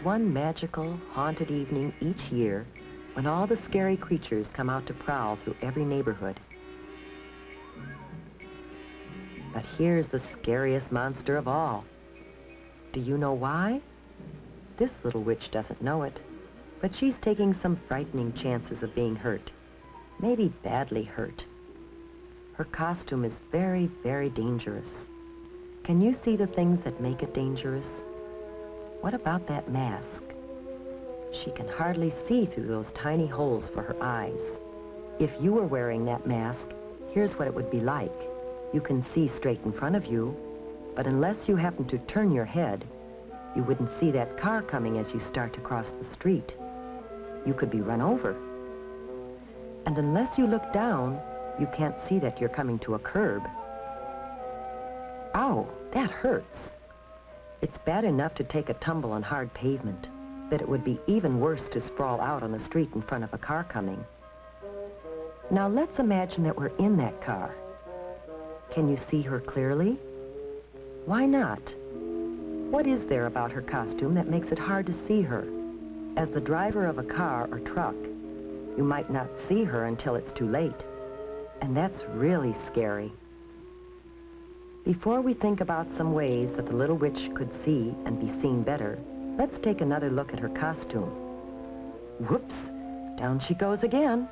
one magical, haunted evening each year when all the scary creatures come out to prowl through every neighborhood. But here's the scariest monster of all. Do you know why? This little witch doesn't know it, but she's taking some frightening chances of being hurt, maybe badly hurt. Her costume is very, very dangerous. Can you see the things that make it dangerous? What about that mask? She can hardly see through those tiny holes for her eyes. If you were wearing that mask, here's what it would be like. You can see straight in front of you, but unless you happen to turn your head, you wouldn't see that car coming as you start to cross the street. You could be run over. And unless you look down, you can't see that you're coming to a curb. Ow, that hurts. It's bad enough to take a tumble on hard pavement, but it would be even worse to sprawl out on the street in front of a car coming. Now let's imagine that we're in that car. Can you see her clearly? Why not? What is there about her costume that makes it hard to see her? As the driver of a car or truck, you might not see her until it's too late. And that's really scary. Before we think about some ways that the little witch could see and be seen better, let's take another look at her costume. Whoops, down she goes again.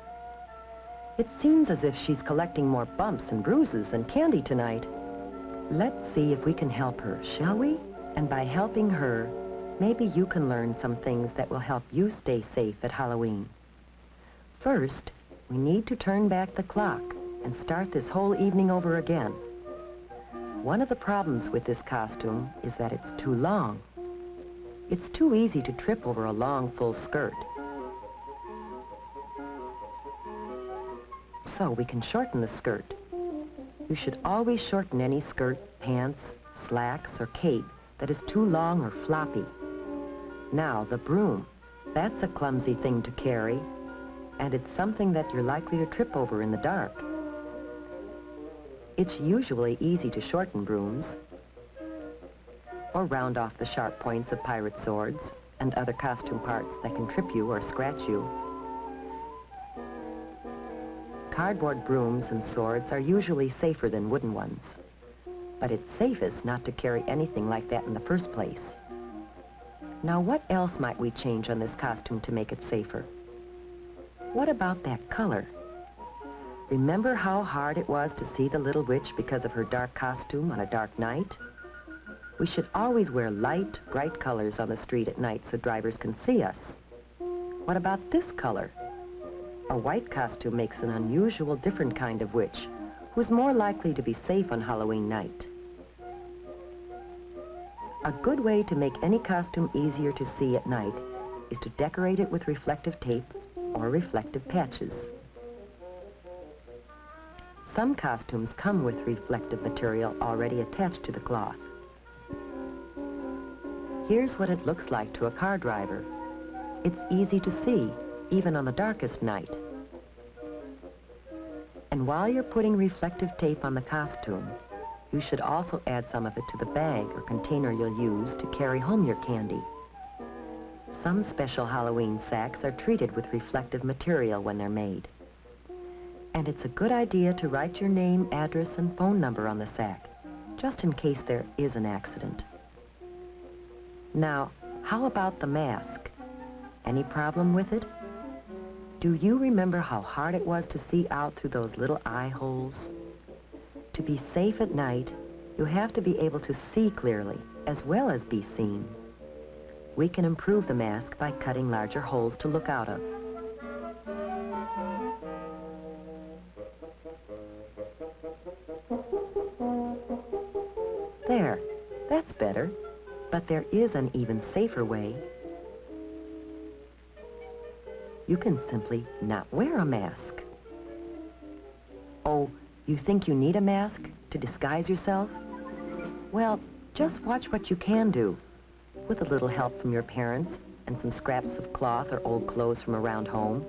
It seems as if she's collecting more bumps and bruises than candy tonight. Let's see if we can help her, shall we? And by helping her, maybe you can learn some things that will help you stay safe at Halloween. First, we need to turn back the clock and start this whole evening over again. One of the problems with this costume is that it's too long. It's too easy to trip over a long, full skirt. So we can shorten the skirt. You should always shorten any skirt, pants, slacks, or cape that is too long or floppy. Now, the broom. That's a clumsy thing to carry, and it's something that you're likely to trip over in the dark. It's usually easy to shorten brooms, or round off the sharp points of pirate swords and other costume parts that can trip you or scratch you. Cardboard brooms and swords are usually safer than wooden ones, but it's safest not to carry anything like that in the first place. Now, what else might we change on this costume to make it safer? What about that color? Remember how hard it was to see the little witch because of her dark costume on a dark night? We should always wear light, bright colors on the street at night so drivers can see us. What about this color? A white costume makes an unusual, different kind of witch who's more likely to be safe on Halloween night. A good way to make any costume easier to see at night is to decorate it with reflective tape or reflective patches. Some costumes come with reflective material already attached to the cloth. Here's what it looks like to a car driver. It's easy to see, even on the darkest night. And while you're putting reflective tape on the costume, you should also add some of it to the bag or container you'll use to carry home your candy. Some special Halloween sacks are treated with reflective material when they're made. And it's a good idea to write your name, address, and phone number on the sack, just in case there is an accident. Now, how about the mask? Any problem with it? Do you remember how hard it was to see out through those little eye holes? To be safe at night, you have to be able to see clearly, as well as be seen. We can improve the mask by cutting larger holes to look out of. There, that's better, but there is an even safer way. You can simply not wear a mask. Oh, you think you need a mask to disguise yourself? Well, just watch what you can do, with a little help from your parents and some scraps of cloth or old clothes from around home.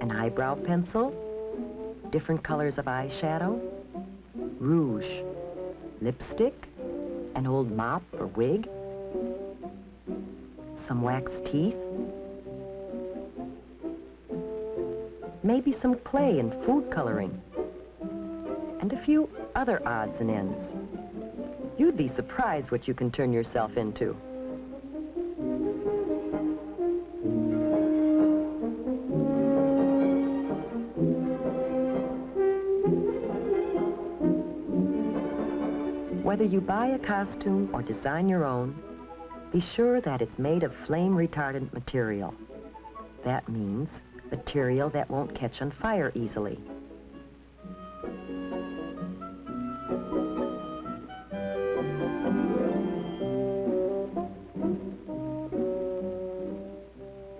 An eyebrow pencil, different colors of eyeshadow, rouge, lipstick, an old mop or wig. Some wax teeth? Maybe some clay and food coloring? And a few other odds and ends. You'd be surprised what you can turn yourself into. Whether you buy a costume or design your own, be sure that it's made of flame-retardant material. That means material that won't catch on fire easily.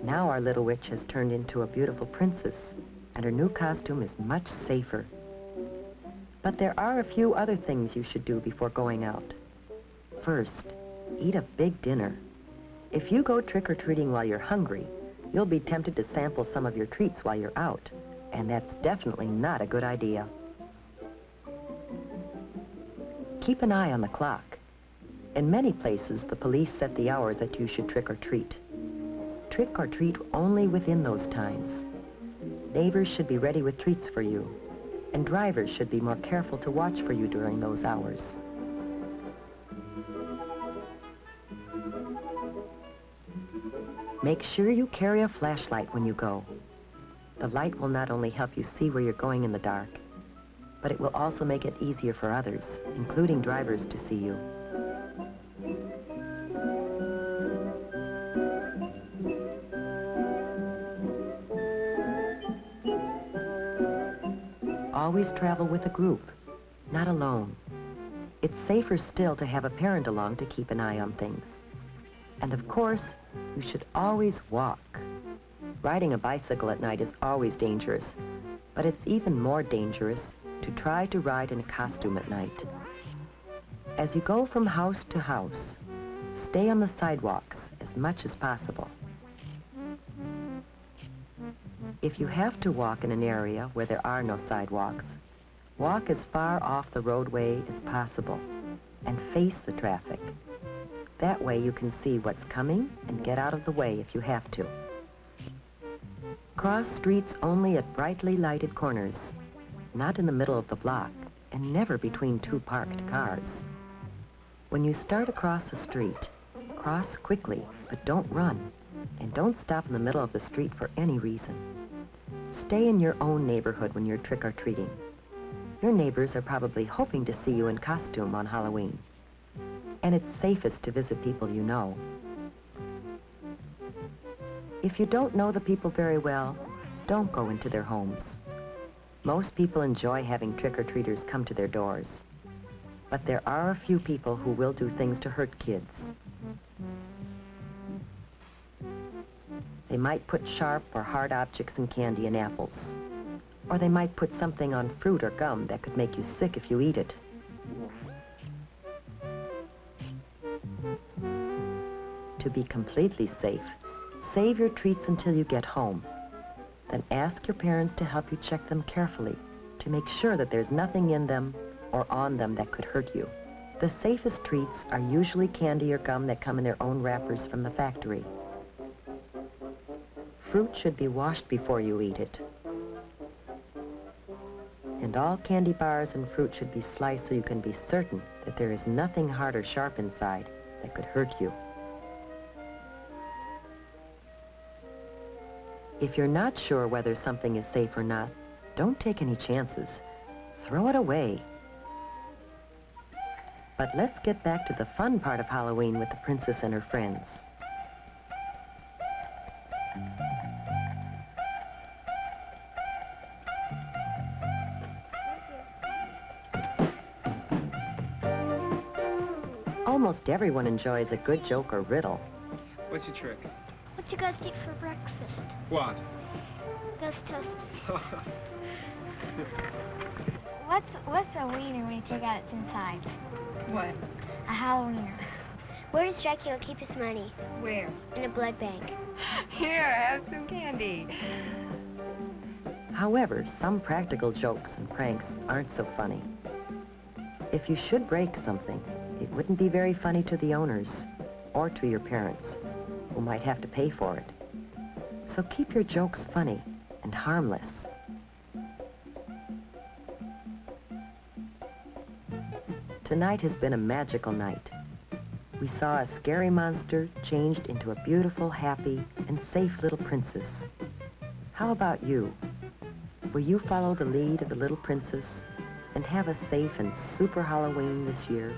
Now our little witch has turned into a beautiful princess, and her new costume is much safer. But there are a few other things you should do before going out. First, eat a big dinner. If you go trick-or-treating while you're hungry, you'll be tempted to sample some of your treats while you're out, and that's definitely not a good idea. Keep an eye on the clock. In many places, the police set the hours that you should trick-or-treat. Trick-or-treat only within those times. Neighbors should be ready with treats for you, and drivers should be more careful to watch for you during those hours. Make sure you carry a flashlight when you go. The light will not only help you see where you're going in the dark, but it will also make it easier for others, including drivers, to see you. Always travel with a group, not alone. It's safer still to have a parent along to keep an eye on things. And of course, you should always walk. Riding a bicycle at night is always dangerous, but it's even more dangerous to try to ride in a costume at night. As you go from house to house, stay on the sidewalks as much as possible. If you have to walk in an area where there are no sidewalks, walk as far off the roadway as possible and face the traffic. That way you can see what's coming and get out of the way if you have to. Cross streets only at brightly lighted corners, not in the middle of the block, and never between two parked cars. When you start across the street, cross quickly, but don't run, and don't stop in the middle of the street for any reason. Stay in your own neighborhood when you're trick-or-treating. Your neighbors are probably hoping to see you in costume on Halloween. And it's safest to visit people you know. If you don't know the people very well, don't go into their homes. Most people enjoy having trick-or-treaters come to their doors. But there are a few people who will do things to hurt kids. They might put sharp or hard objects in candy and apples. Or they might put something on fruit or gum that could make you sick if you eat it. To be completely safe, save your treats until you get home. Then ask your parents to help you check them carefully to make sure that there's nothing in them or on them that could hurt you. The safest treats are usually candy or gum that come in their own wrappers from the factory. Fruit should be washed before you eat it. And all candy bars and fruit should be sliced so you can be certain that there is nothing hard or sharp inside that could hurt you. If you're not sure whether something is safe or not, don't take any chances. Throw it away. But let's get back to the fun part of Halloween with the princess and her friends. Almost everyone enjoys a good joke or riddle. What's your trick? What you guys eat for breakfast? What? Gus Toasties. What's a wiener when you take out its insides? What? A Halloweener. Where does Dracula keep his money? Where? In a blood bank. Here, have some candy. However, some practical jokes and pranks aren't so funny. If you should break something, it wouldn't be very funny to the owners. or to your parents, who might have to pay for it. So keep your jokes funny and harmless. Tonight has been a magical night. We saw a scary monster changed into a beautiful, happy, and safe little princess. How about you? Will you follow the lead of the little princess and have a safe and super Halloween this year?